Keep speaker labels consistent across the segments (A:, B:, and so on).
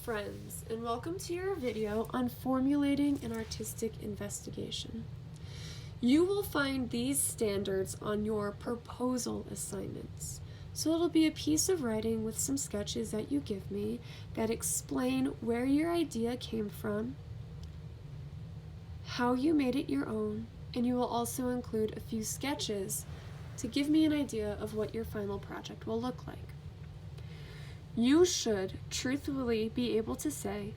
A: friends, and welcome to your video on formulating an artistic investigation. You will find these standards on your proposal assignments. So it'll be a piece of writing with some sketches that you give me that explain where your idea came from, how you made it your own, and you will also include a few sketches to give me an idea of what your final project will look like. You should truthfully be able to say,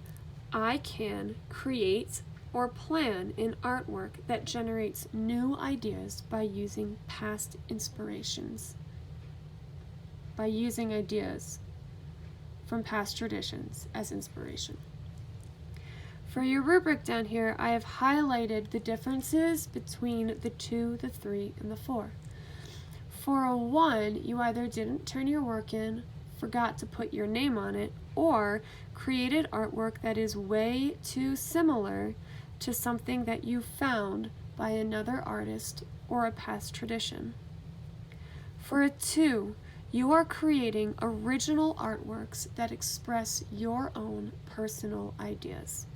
A: I can create or plan an artwork that generates new ideas by using past inspirations, by using ideas from past traditions as inspiration. For your rubric down here, I have highlighted the differences between the 2, the 3, and the 4. For a 1, you either didn't turn your work in, forgot to put your name on it, or created artwork that is way too similar to something that you found by another artist or a past tradition. For a 2, you are creating original artworks that express your own personal ideas.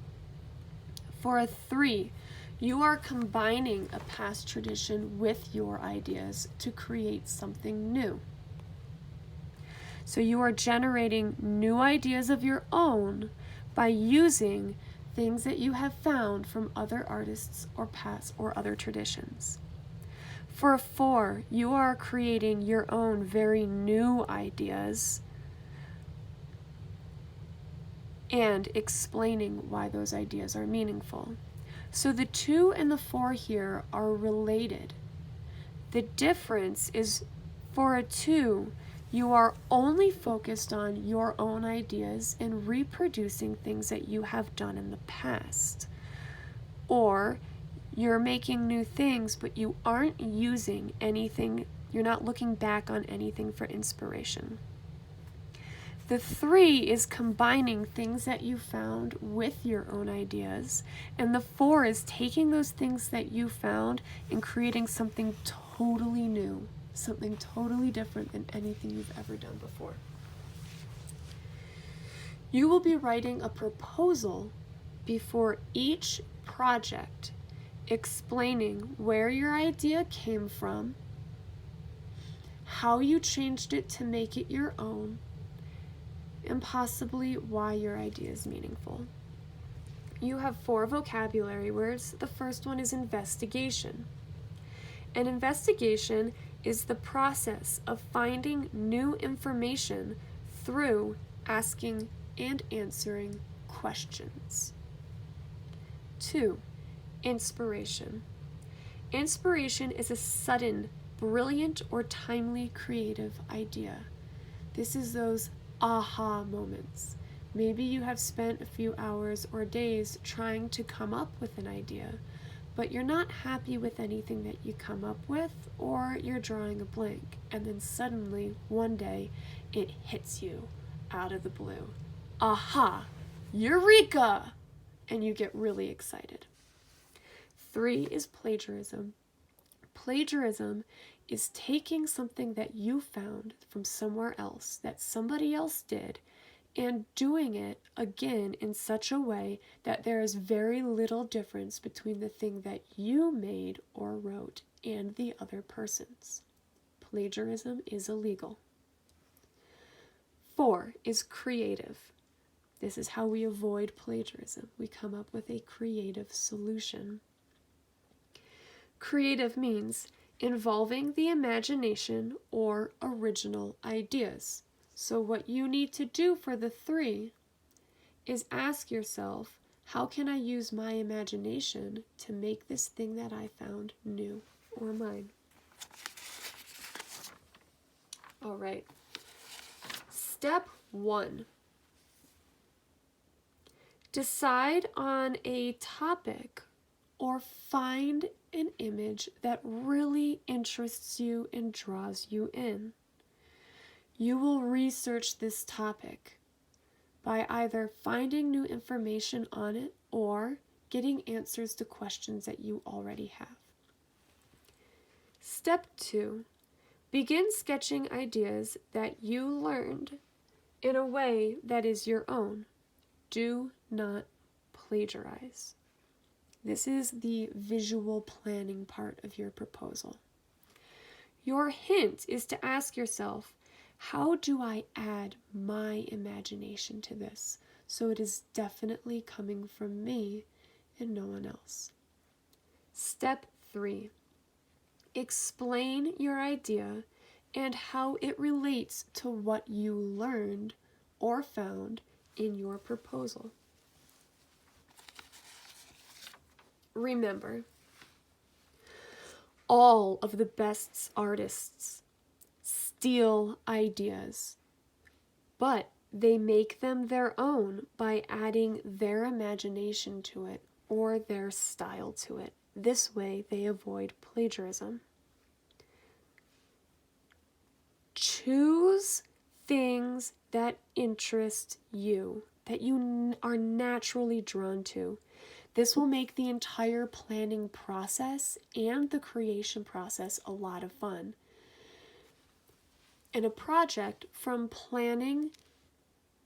A: For a 3, you are combining a past tradition with your ideas to create something new. So you are generating new ideas of your own by using things that you have found from other artists or past or other traditions. For a 4, you are creating your own very new ideas and explaining why those ideas are meaningful. So the 2 and the 4 here are related. The difference is for a 2, you are only focused on your own ideas and reproducing things that you have done in the past. Or you're making new things, but you aren't using anything, you're not looking back on anything for inspiration. The 3 is combining things that you found with your own ideas, and the 4 is taking those things that you found and creating something totally new. Something totally different than anything you've ever done before. You will be writing a proposal before each project explaining where your idea came from, how you changed it to make it your own, and possibly why your idea is meaningful. You have 4 vocabulary words. The first one is investigation. An investigation is the process of finding new information through asking and answering questions. 2, inspiration. Inspiration is a sudden, brilliant, or timely creative idea. This is those aha moments. Maybe you have spent a few hours or days trying to come up with an idea, but you're not happy with anything that you come up with, or you're drawing a blank, and then suddenly, one day, it hits you out of the blue. Aha! Eureka! And you get really excited. 3 is plagiarism. Plagiarism is taking something that you found from somewhere else, that somebody else did, and doing it again in such a way that there is very little difference between the thing that you made or wrote and the other person's. Plagiarism is illegal. 4 is creative. This is how we avoid plagiarism. We come up with a creative solution. Creative means involving the imagination or original ideas. So what you need to do for the 3 is ask yourself, how can I use my imagination to make this thing that I found new or mine? All right. Step 1. Decide on a topic or find an image that really interests you and draws you in. You will research this topic by either finding new information on it or getting answers to questions that you already have. Step 2. Begin sketching ideas that you learned in a way that is your own. do not plagiarize. This is the visual planning part of your proposal. Your hint is to ask yourself, how do I add my imagination to this so it is definitely coming from me and no one else? Step 3. Explain your idea and how it relates to what you learned or found in your proposal. Remember, all of the best artists steal ideas, but they make them their own by adding their imagination to it or their style to it. This way, they avoid plagiarism. Choose things that interest you, that you are naturally drawn to. This will make the entire planning process and the creation process a lot of fun. And a project from planning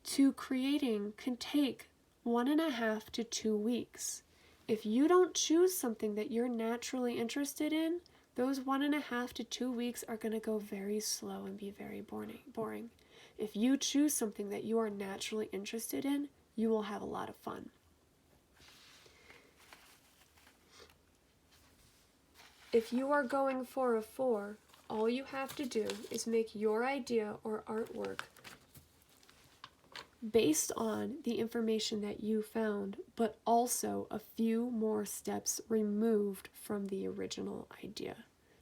A: to creating can take 1.5 to 2 weeks. If you don't choose something that you're naturally interested in, those 1.5 to 2 weeks are going to go very slow and be very boring. If you choose something that you are naturally interested in, you will have a lot of fun. If you are going for a 4, all you have to do is make your idea or artwork based on the information that you found, but also a few more steps removed from the original idea.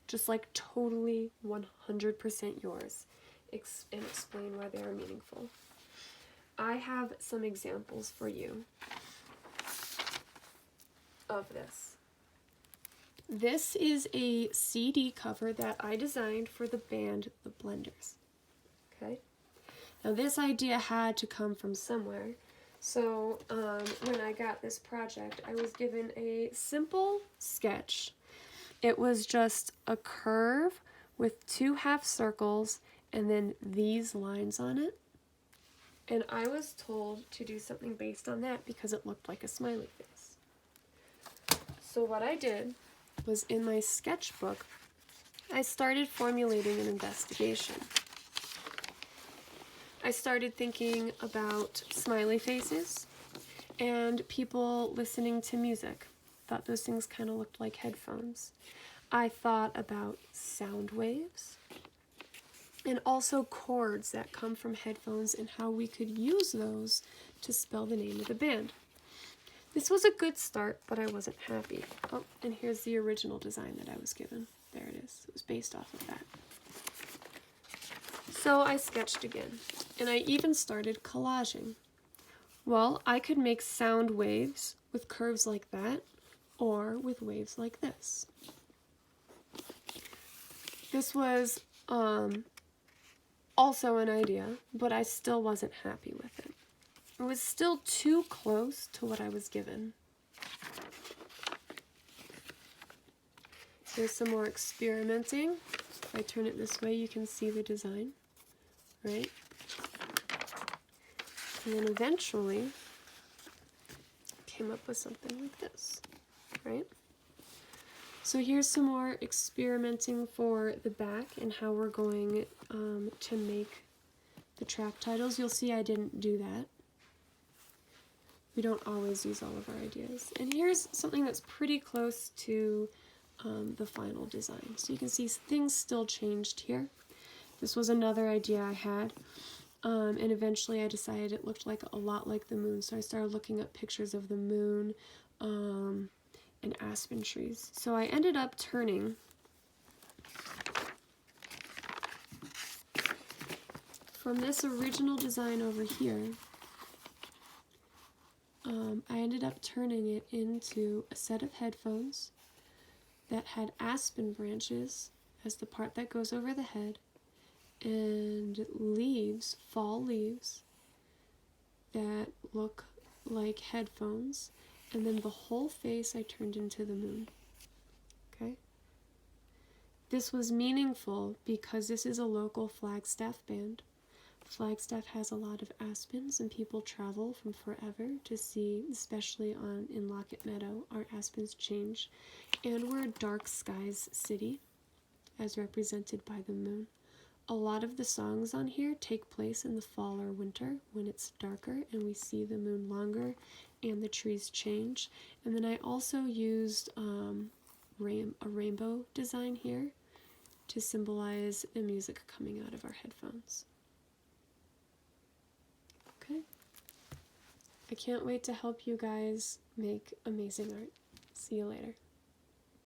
A: Just like totally 100% yours, and explain why they are meaningful. I have some examples for you of this. This is a CD cover that I designed for the band The Blenders. Okay? Now this idea had to come from somewhere. So when I got this project, I was given a simple sketch. It was just a curve with 2 half circles and then these lines on it. And I was told to do something based on that because it looked like a smiley face. So what I did was, in my sketchbook, I started formulating an investigation. I started thinking about smiley faces and people listening to music. Thought those things kind of looked like headphones. I thought about sound waves and also chords that come from headphones and how we could use those to spell the name of the band. This was a good start, but I wasn't happy. Oh, and here's the original design that I was given. There it is. It was based off of that. So I sketched again, and I even started collaging. Well, I could make sound waves with curves like that, or with waves like this. This was also an idea, but I still wasn't happy with it. It was still too close to what I was given. Here's some more experimenting. If I turn it this way, you can see the design, right? And then eventually came up with something like this, right? So here's some more experimenting for the back and how we're going to make the track titles. You'll see I didn't do that. We don't always use all of our ideas. And here's something that's pretty close to the final design. So you can see things still changed here. This was another idea I had. And eventually I decided it looked like a lot like the moon. So I started looking up pictures of the moon and aspen trees. So I ended up turning from this original design over here, I ended up turning it into a set of headphones that had aspen branches as the part that goes over the head, and leaves, fall leaves, that look like headphones, and then the whole face I turned into the moon. Okay? This was meaningful because this is a local Flagstaff band, Flagstaff has a lot of aspens, and people travel from forever to see, especially in Lockett Meadow, our aspens change. And we're a dark skies city, as represented by the moon. A lot of the songs on here take place in the fall or winter when it's darker and we see the moon longer and the trees change. And then I also used a rainbow design here to symbolize the music coming out of our headphones. Okay. I can't wait to help you guys make amazing art. See you later.